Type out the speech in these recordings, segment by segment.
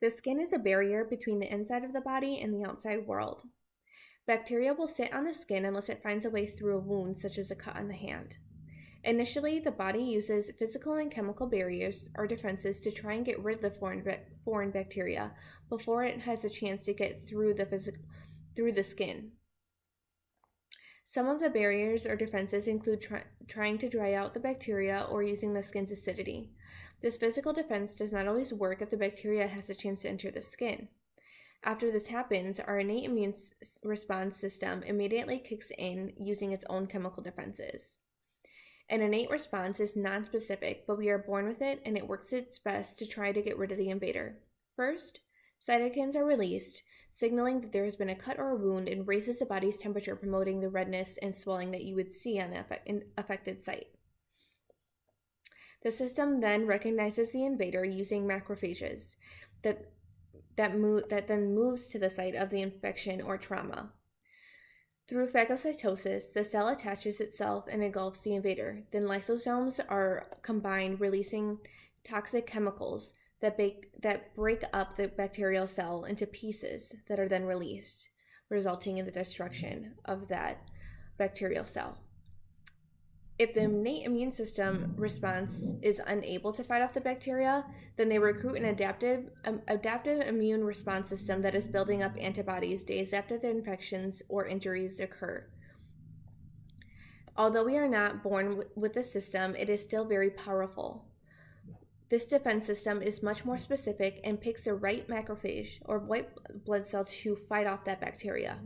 The skin is a barrier between the inside of the body and the outside world. Bacteria will sit on the skin unless it finds a way through a wound, such as a cut on the hand. Initially, the body uses physical and chemical barriers or defenses to try and get rid of the foreign bacteria before it has a chance to get through the skin. Some of the barriers or defenses include trying to dry out the bacteria or using the skin's acidity. This physical defense does not always work if the bacteria has a chance to enter the skin. After this happens, our innate immune response system immediately kicks in using its own chemical defenses. An innate response is nonspecific, but we are born with it, and it works its best to try to get rid of the invader. First, cytokines are released, signaling that there has been a cut or a wound, and raises the body's temperature, promoting the redness and swelling that you would see on the affected site. The system then recognizes the invader using macrophages that then moves to the site of the infection or trauma. Through phagocytosis, the cell attaches itself and engulfs the invader. Then lysosomes are combined, releasing toxic chemicals that break up the bacterial cell into pieces that are then released, resulting in the destruction of that bacterial cell. If the innate immune system response is unable to fight off the bacteria, then they recruit an adaptive immune response system that is building up antibodies days after the infections or injuries occur. Although we are not born with this system, it is still very powerful. This defense system is much more specific and picks the right macrophage or white blood cell to fight off that bacteria.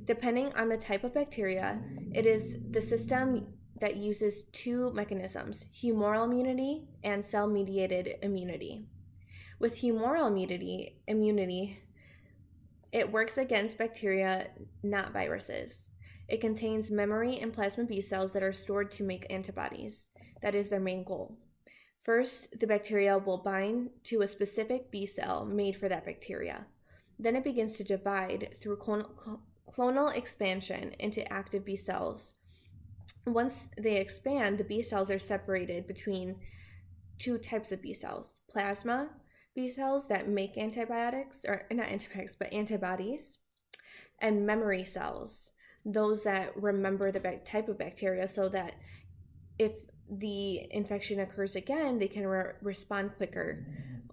Depending on the type of bacteria, it is the system that uses two mechanisms, humoral immunity and cell-mediated immunity. With humoral immunity, it works against bacteria, not viruses. It contains memory and plasma B cells that are stored to make antibodies. That is their main goal. First, the bacteria will bind to a specific B cell made for that bacteria. Then it begins to divide through clonal expansion into active B cells. Once they expand, the B cells are separated between two types of B cells: plasma B cells that make antibodies, and memory cells, those that remember the type of bacteria, so that if the infection occurs again, they can respond quicker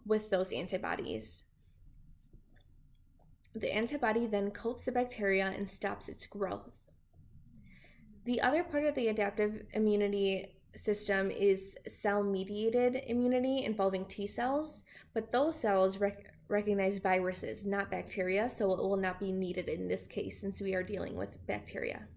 with those antibodies. The antibody then coats the bacteria and stops its growth. The other part of the adaptive immunity system is cell-mediated immunity involving T cells, but those cells recognize viruses, not bacteria, so it will not be needed in this case since we are dealing with bacteria.